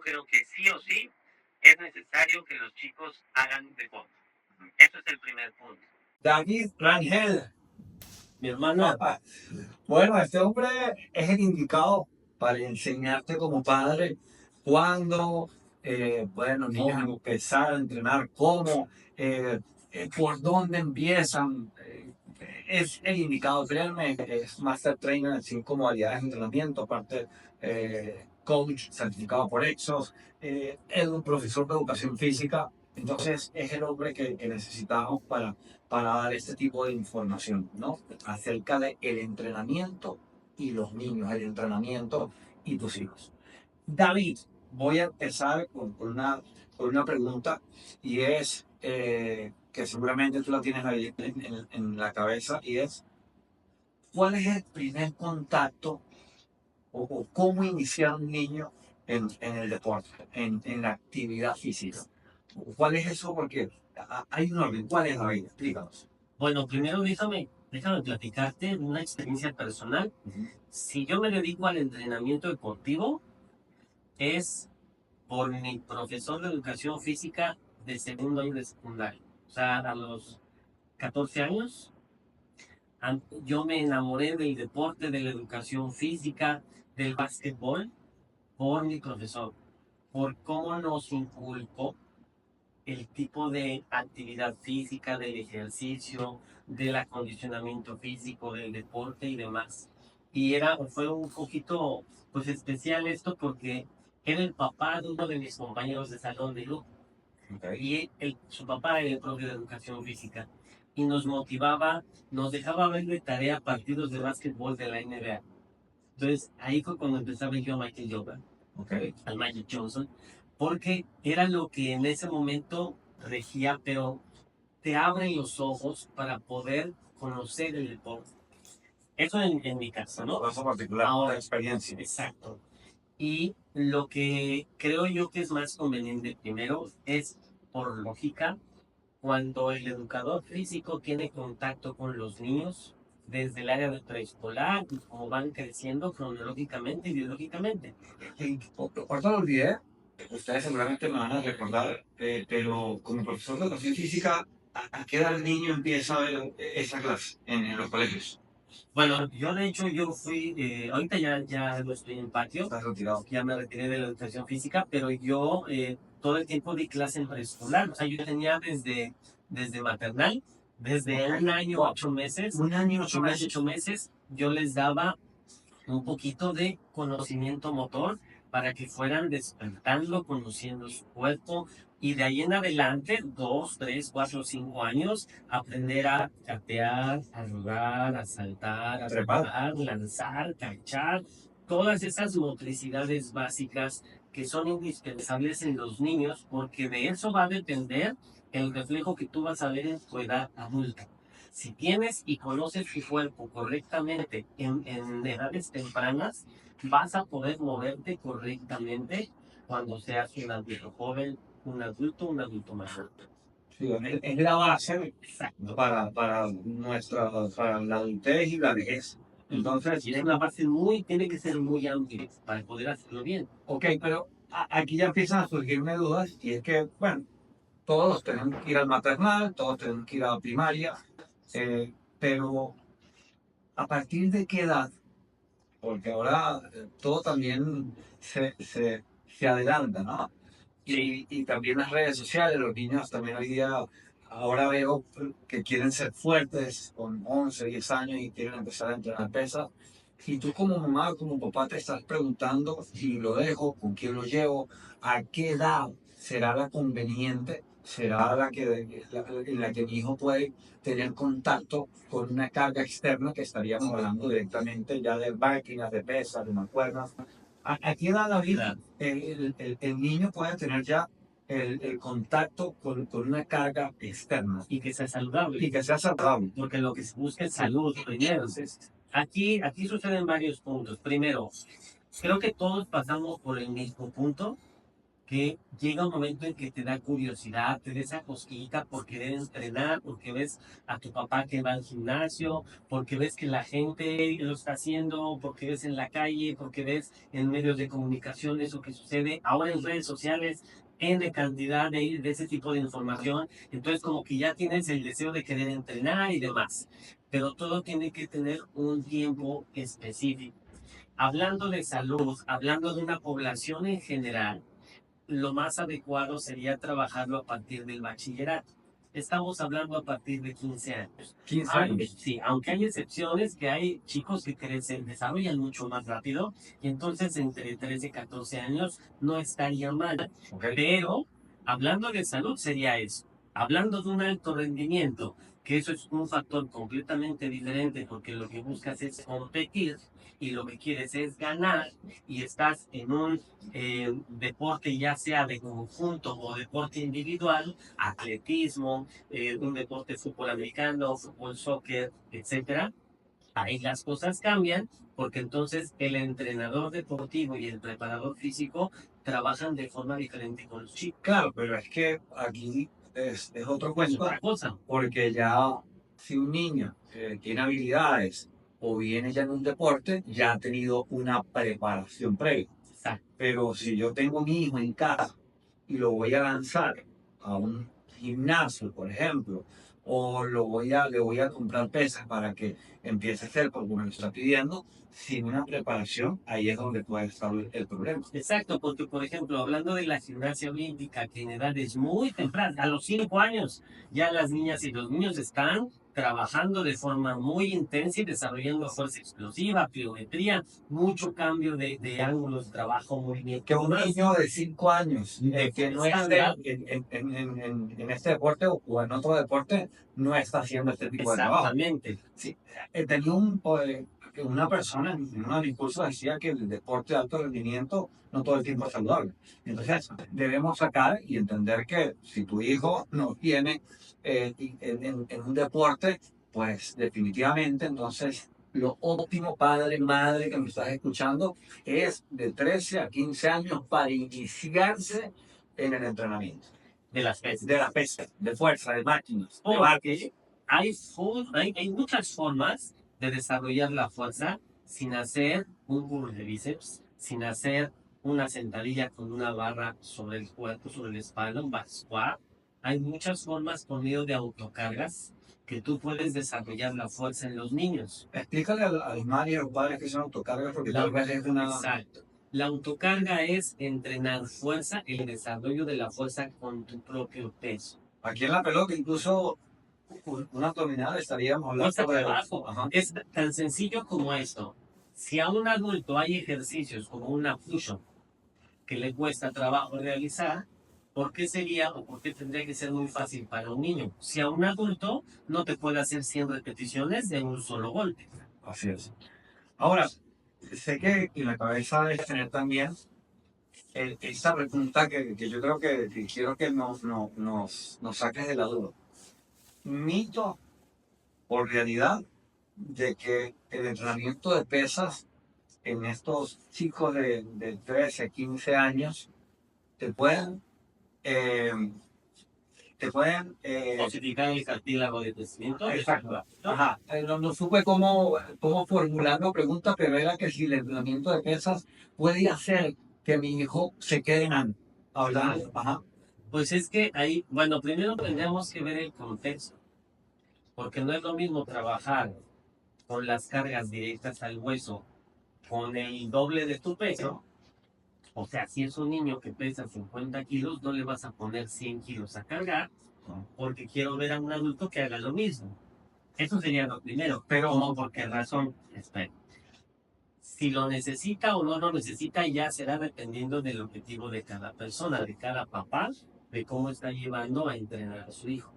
creo que sí o sí es necesario que los chicos hagan deporte. Eso es el primer punto. David Rangel, Mi hermano, bueno, este hombre es el indicado para enseñarte como padre cuándo pueden los niños empezar a entrenar, cómo, por dónde empiezan. Es el indicado, créanme, es Master Trainer en 5 modalidades de entrenamiento, aparte coach certificado por Exos, es un profesor de educación física, entonces es el hombre que necesitamos para dar este tipo de información, ¿no? Acerca del entrenamiento y los niños, el entrenamiento y tus hijos. David, voy a empezar con una pregunta y es que seguramente tú la tienes ahí en la cabeza y es, ¿cuál es el primer contacto o cómo iniciar un niño en el deporte, en la actividad física? ¿Cuál es eso? Porque hay un orden. ¿Cuál es, David? Explícanos. bueno, primero déjame platicarte una experiencia personal. Si yo me dedico al entrenamiento deportivo, es por mi profesor de educación física de segundo año de secundaria. O sea, a los 14 años, yo me enamoré del deporte, de la educación física, del básquetbol, por mi profesor, por cómo nos inculcó el tipo de actividad física, del ejercicio, del acondicionamiento físico, del deporte y demás. Y fue un poquito pues especial esto porque era el papá de uno de mis compañeros de salón de grupo. Y su papá era el profe de educación física. Y nos motivaba, nos dejaba ver de tarea partidos de básquetbol de la NBA. Entonces ahí fue cuando empezaba yo a Michael Jordan, al Magic Johnson, porque era lo que en ese momento regía, pero te abren los ojos para poder conocer el deporte. Eso en mi caso, ¿no? Caso particular, Ahora, la experiencia. exacto. Y lo que creo yo que es más conveniente primero es, por lógica, cuando el educador físico tiene contacto con los niños desde el área de preescolar, como van creciendo cronológicamente y biológicamente. Ahorita lo olvidé, ustedes seguramente me van a recordar, pero como profesor de educación física, ¿a qué edad el niño empieza a ver esa clase en los colegios? Bueno, yo de hecho yo fui, ahorita ya no estoy en patio, Estás retirado. ya me retiré de la educación física, pero yo todo el tiempo di clase en preescolar, o sea, yo tenía desde maternal, desde un año, 8 meses, Un año, 8 meses. 8 meses, yo les daba un poquito de conocimiento motor para que fueran despertando, conociendo su cuerpo y de ahí en adelante, 2, 3, 4, 5 años, aprender a capear, a rodar, a saltar, a trepar, lanzar, cachar, todas esas motricidades básicas que son indispensables en los niños porque de eso va a depender el reflejo que tú vas a ver en tu edad adulta. Si tienes y conoces tu cuerpo correctamente en edades tempranas, vas a poder moverte correctamente cuando seas un adulto joven, un adulto mayor. Sí, es la base Exacto. para la adultez y la vejez. Entonces, Y es una base tiene que ser muy amplia para poder hacerlo bien. ok, pero aquí ya empiezan a surgir una duda y es que, bueno, todos tenemos que ir al maternal, todos tenemos que ir a la primaria, pero ¿a partir de qué edad? Porque ahora todo también se adelanta, ¿no? Y también las redes sociales, los niños también hoy día, ahora veo que quieren ser fuertes con 11 10 años y quieren empezar a entrenar pesas. Y tú como mamá, como papá, te estás preguntando si lo dejo, con quién lo llevo, a qué edad será la conveniente, será en la que mi hijo puede tener contacto con una carga externa que estaríamos hablando directamente ya de máquinas, de pesas, de mancuernas. ¿A qué edad la vida el niño puede tener ya el contacto con una carga externa? Y que sea saludable. Y que sea saludable. Porque lo que se busca es salud primero. Entonces, aquí suceden varios puntos. Primero, creo que todos pasamos por el mismo punto que llega un momento en que te da curiosidad, te da esa cosquillita por querer entrenar, porque ves a tu papá que va al gimnasio, porque ves que la gente lo está haciendo, porque ves en la calle, porque ves en medios de comunicación eso que sucede, ahora en redes sociales, N cantidad de ese tipo de información, entonces como que ya tienes el deseo de querer entrenar y demás, pero todo tiene que tener un tiempo específico. Hablando de salud, hablando de una población en general, lo más adecuado sería trabajarlo a partir del bachillerato. Estamos hablando a partir de 15 años. 15 Aunque, años. sí, aunque hay excepciones, que hay chicos que crecen, desarrollan mucho más rápido, y entonces entre 13 y 14 años no estaría mal. ¿Ok? Pero hablando de salud sería eso. Hablando de un alto rendimiento, que eso es un factor completamente diferente porque lo que buscas es competir y lo que quieres es ganar y estás en un deporte ya sea de conjunto o deporte individual, atletismo, un deporte fútbol americano, fútbol soccer, etcétera, ahí las cosas cambian porque entonces el entrenador deportivo y el preparador físico trabajan de forma diferente con los chicos. Claro, pero es que aquí es otro Es cuento, otra cosa. porque ya si un niño tiene habilidades o viene ya en un deporte, ya ha tenido una preparación previa. Exacto. Pero si yo tengo a mi hijo en casa y lo voy a lanzar a un gimnasio, por ejemplo, o le voy a comprar pesas para que empiece a hacer como me lo está pidiendo, sin una preparación, ahí es donde puede estar el problema. Exacto, porque por ejemplo, hablando de la gimnasia olímpica, que en edades muy tempranas, a los 5 años, ya las niñas y los niños están trabajando de forma muy intensa y desarrollando fuerza explosiva, pliometría, mucho cambio de ángulos de trabajo, movimiento. Que un niño de 5 años que no esté Estándar. en este deporte o en otro deporte, no está haciendo este tipo de trabajo. Exactamente. Sí, tenía una persona en un discurso decía que el deporte de alto rendimiento no todo el tiempo es saludable. Entonces, debemos sacar y entender que si tu hijo no tiene en un deporte, pues definitivamente entonces lo óptimo, padre, madre que me estás escuchando, es de 13 a 15 años para iniciarse en el entrenamiento. De las pesas. De la pesca, de fuerza, de máquinas, de Porque hay muchas formas de desarrollar la fuerza sin hacer un curl de bíceps, sin hacer una sentadilla con una barra sobre el cuerpo, sobre la espalda, un back squat. Hay muchas formas por medio de autocargas que tú puedes desarrollar la fuerza en los niños. Explícale a los madres y a los padres que son autocargas, porque La, tal vez es una... exacto. La autocarga es entrenar fuerza, el desarrollo de la fuerza con tu propio peso. Aquí en la pelota, incluso una abdominal estaríamos hablando Fuerza de... trabajo. Ajá. Es tan sencillo como esto. Si a un adulto hay ejercicios como una push-up que le cuesta trabajo realizar, ¿por qué sería o por qué tendría que ser muy fácil para un niño? Si a un adulto no te puede hacer 100 repeticiones de un solo golpe. Así es. Ahora, sé que en la cabeza debes tener también esta pregunta que yo creo que quiero que nos saques de la duda. Mito o realidad de que el entrenamiento de pesas en estos chicos de 13, 15 años te pueden, eh, Osificar el cartílago de crecimiento. exacto. Ajá. No supe cómo formular la pregunta, pero era que si el entrenamiento de pesas puede hacer que mi hijo se quede en hablando. Ajá. Pues es que ahí, bueno, primero tendríamos que ver el contexto, porque no es lo mismo trabajar con las cargas directas al hueso con el doble de tu peso. O sea, si es un niño que pesa 50 kilos, no le vas a poner 100 kilos a cargar, porque quiero ver a un adulto que haga lo mismo. Eso sería lo primero. Pero, ¿cómo? ¿Por qué razón? Espera. Si lo necesita o no lo necesita, ya será dependiendo del objetivo de cada persona, de cada papá, de cómo está llevando a entrenar a su hijo.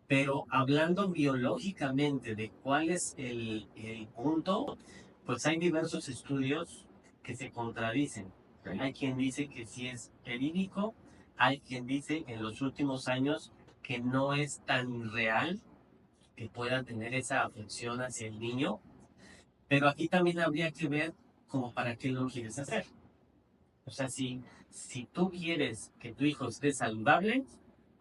Pero hablando biológicamente de cuál es el punto, pues hay diversos estudios que se contradicen. Hay quien dice que sí es verídico, hay quien dice en los últimos años que no es tan real que pueda tener esa afección hacia el niño, pero aquí también habría que ver como para qué lo quieres hacer. O sea, si tú quieres que tu hijo esté saludable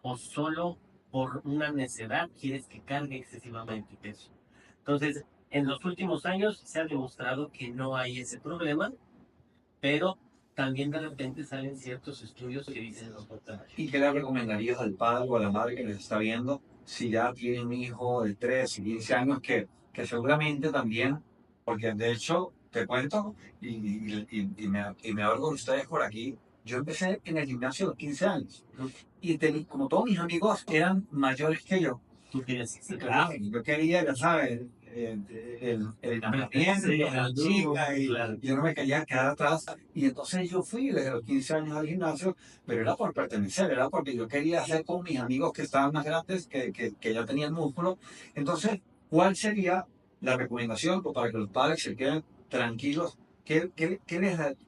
o solo por una necedad quieres que cargue excesivamente peso. Entonces, en los últimos años se ha demostrado que no hay ese problema, pero también de repente salen ciertos estudios que dicen lo contrario. ¿Y qué le recomendarías al padre o a la madre que les está viendo si ya tiene un hijo de 13 y 15 años que seguramente también, porque de hecho, te cuento, y me hablo con ustedes por aquí, yo empecé en el gimnasio a los 15 años y como todos mis amigos eran mayores que yo, Tú quieres que claro, y yo quería, ya sabes, el enamoramiento, la chica, y claro. yo no me quería quedar atrás. Y entonces yo fui desde los 15 años al gimnasio, pero era por pertenecer, era porque yo quería hacer con mis amigos que estaban más grandes, que ya tenían músculo. Entonces, ¿cuál sería la recomendación pues, para que los padres se queden tranquilos? ¿Qué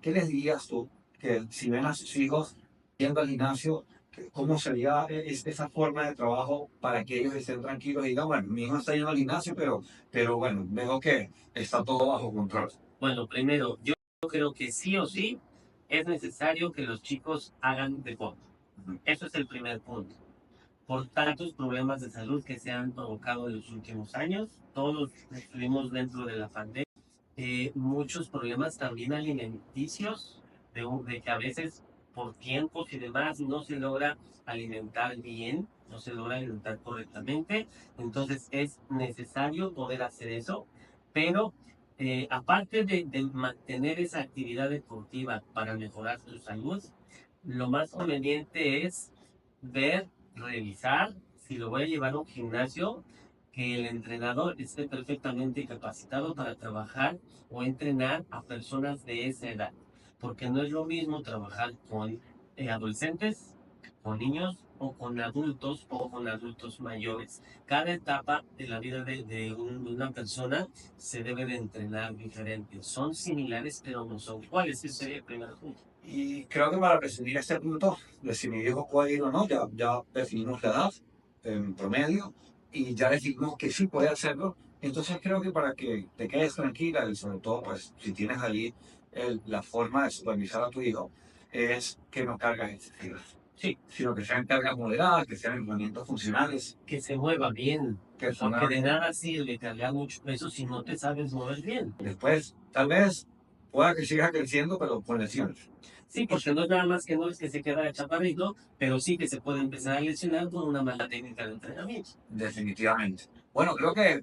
les dirías tú que si ven a sus hijos yendo al gimnasio? ¿Cómo sería esa forma de trabajo para que ellos estén tranquilos y digan, bueno, mi hijo está yendo al gimnasio, pero bueno, veo que está todo bajo control? Bueno, primero, yo creo que sí o sí es necesario que los chicos hagan deporte. Eso es el primer punto. Por tantos problemas de salud que se han provocado en los últimos años, todos estuvimos dentro de la pandemia, muchos problemas también alimenticios, de que a veces por tiempos y demás no se logra alimentar bien, no se logra alimentar correctamente, entonces es necesario poder hacer eso, pero aparte de mantener esa actividad deportiva para mejorar su salud, lo más conveniente es ver, revisar si lo voy a llevar a un gimnasio, que el entrenador esté perfectamente capacitado para trabajar o entrenar a personas de esa edad, porque no es lo mismo trabajar con adolescentes, con niños o con adultos mayores. Cada etapa de la vida de una persona se debe de entrenar diferente. Son similares, pero no son iguales. Ese sería el primer punto. Y creo que para resumir este punto de si mi hijo puede ir o no, ya definimos la edad en promedio y ya definimos que sí puede hacerlo. Entonces creo que para que te quedes tranquila y sobre todo pues si tienes ahí la forma de supervisar a tu hijo, es que no cargas excesivas. Sí, Sino que sean cargas moderadas, que sean entrenamientos funcionales, que se mueva bien, que porque de son nada sirve cargar mucho peso si no te sabes mover bien. después, tal vez pueda que siga creciendo, pero con lesiones. Sí, porque no es nada más que no es que se queda chaparrito, pero sí que se puede empezar a lesionar por una mala técnica de entrenamiento. Definitivamente. Bueno, creo que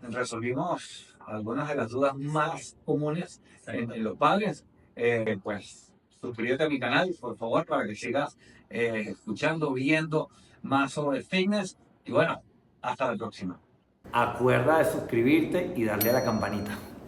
resolvimos algunas de las dudas más comunes en los padres. Pues suscríbete a mi canal, por favor, para que sigas escuchando, viendo más sobre fitness. Y bueno, hasta la próxima. Acuerda de suscribirte y darle a la campanita.